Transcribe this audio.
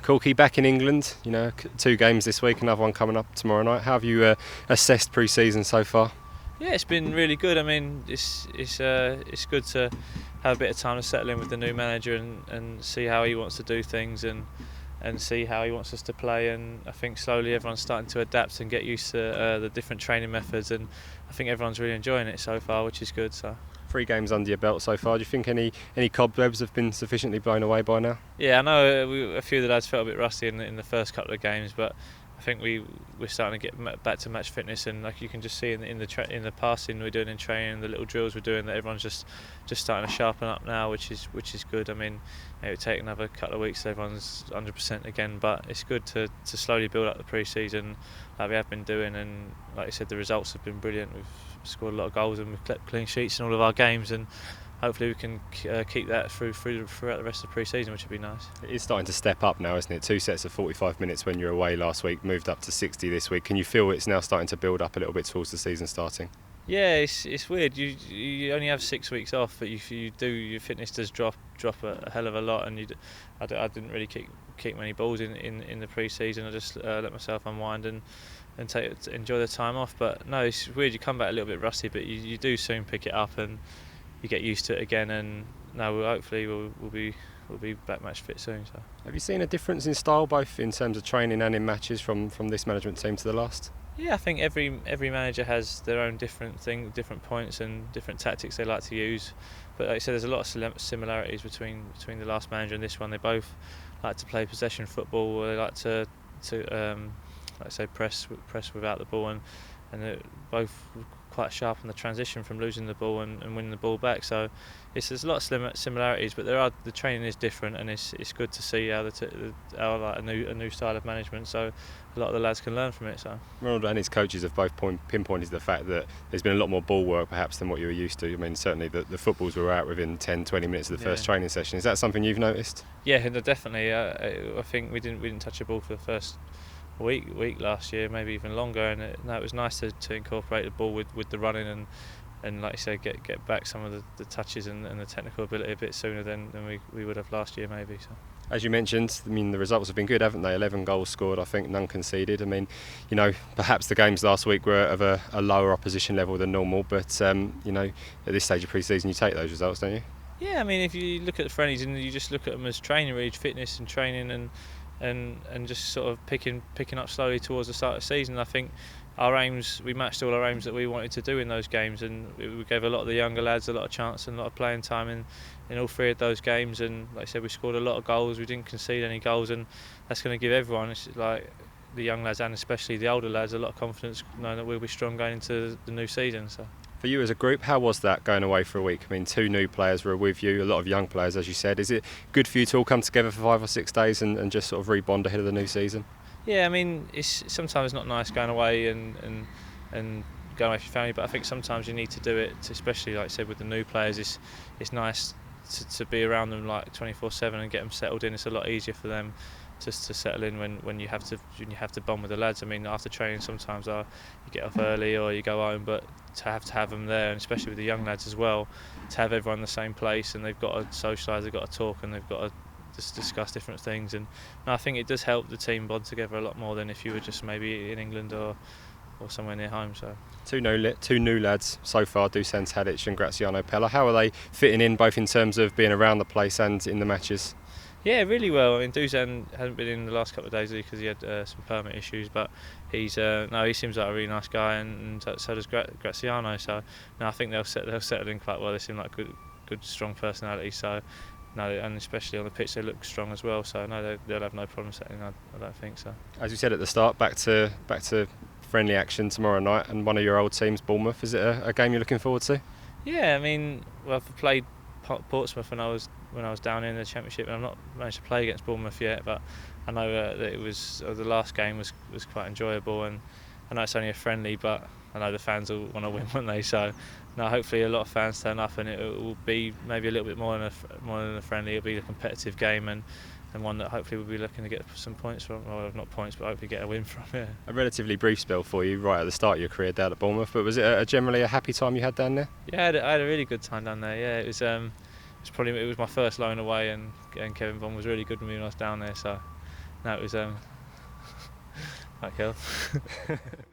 Corky, back in England, 2 games this week, another one coming up tomorrow night. How have you assessed pre-season so far? Yeah, it's been really good. I mean, it's good to have a bit of time to settle in with the new manager and see how he wants to do things and see how he wants us to play. And I think slowly everyone's starting to adapt and get used to the different training methods. And I think everyone's really enjoying it so far, which is good. So. 3 games under your belt so far. Do you think any cobwebs have been sufficiently blown away by now? Yeah, I know a few of the lads felt a bit rusty in the first couple of games, but I think we're starting to get back to match fitness, and like you can just see in the passing we're doing in training, the little drills we're doing, that everyone's just starting to sharpen up now, which is good. I mean, it would take another couple of weeks so everyone's 100% again, but it's good to slowly build up the pre-season like we have been doing, and like I said, the results have been brilliant. We've scored a lot of goals and we've kept clean sheets in all of our games, and hopefully we can keep that throughout the rest of the pre-season, which would be nice. It is starting to step up now, isn't it? 2 sets of 45 minutes when you were away last week, moved up to 60 this week. Can you feel it's now starting to build up a little bit towards the season starting? Yeah, it's weird. You only have 6 weeks off, but your fitness does drop a hell of a lot. And I didn't really kick many balls in the pre-season. I just let myself unwind and enjoy the time off. But no, it's weird. You come back a little bit rusty, but you do soon pick it up and you get used to it again. And no, hopefully we'll be back match fit soon. So. Have you seen a difference in style, both in terms of training and in matches, from this management team to the last? Yeah, I think every manager has their own different points and different tactics they like to use. But like I said, there's a lot of similarities between the last manager and this one. They both like to play possession football. They like to like I say, press without the ball, and they're both quite sharp on the transition from losing the ball and winning the ball back. So there's a lot of similarities, but the training is different, and it's good to see how like a new style of management. So a lot of the lads can learn from it. So Ronald and his coaches have both pinpointed the fact that there's been a lot more ball work perhaps than what you were used to. I mean, certainly the footballs were out within 10-20 minutes of the first training session. Is that something you've noticed? Yeah, definitely. I think we didn't touch a ball for the first week last year, maybe even longer, and it was nice to incorporate the ball with the running and like you say, get back some of the touches and the technical ability a bit sooner than we would have last year maybe. So. As you mentioned, I mean, the results have been good, haven't they? 11 goals scored, I think, none conceded. I mean, perhaps the games last week were of a lower opposition level than normal, but at this stage of pre-season you take those results, don't you? Yeah, I mean, if you look at the friendlies and you just look at them as training, really, fitness and training and just sort of picking up slowly towards the start of the season. I think we matched all our aims that we wanted to do in those games, and we gave a lot of the younger lads a lot of chance and a lot of playing time in all 3 of those games. And like I said, we scored a lot of goals, we didn't concede any goals, and that's going to give everyone, it's like the young lads and especially the older lads, a lot of confidence knowing that we'll be strong going into the new season. So. For you as a group, how was that going away for a week? I mean, 2 new players were with you, a lot of young players, as you said. Is it good for you to all come together for 5 or 6 days and just sort of rebond ahead of the new season? Yeah, I mean, it's sometimes not nice going away and going away with your family, but I think sometimes you need to do it, especially like I said with the new players. It's nice to be around them like 24/7 and get them settled in. It's a lot easier for them just to settle in when you have to bond with the lads. I mean, after training sometimes you get off early or you go home, but to have them there, and especially with the young lads as well, to have everyone in the same place and they've got to socialise, they've got to talk, and they've got to just discuss different things. And I think it does help the team bond together a lot more than if you were just maybe in England or somewhere near home. So 2 new lads so far, Dusan Tadic and Graziano Pella. How are they fitting in, both in terms of being around the place and in the matches? Yeah, really well. I mean, Dusan hasn't been in the last couple of days because he had some permit issues, but he seems like a really nice guy, and so does Graziano. So I think they'll settle in quite well. They seem like good strong personality. So and especially on the pitch they look strong as well. So they'll have no problem settling. I don't think so. As you said at the start, back to friendly action tomorrow night, and one of your old teams, Bournemouth. Is it a game you're looking forward to? Yeah, I mean, I've played Portsmouth when I was down in the Championship, and I've not managed to play against Bournemouth yet, but I know that it was the last game was quite enjoyable, and I know it's only a friendly, but I know the fans will want to win, won't they? So hopefully a lot of fans turn up, and it will be maybe a little bit more than a friendly. It'll be a competitive game, and one that hopefully we'll be looking to get some points from, or not points, but hopefully get a win from. Yeah. A relatively brief spell for you right at the start of your career down at Bournemouth, but was it generally a happy time you had down there? Yeah, I had a really good time down there. Yeah, it was my first loan away, and Kevin Bond was really good with me when I was down there. So No, it was like health.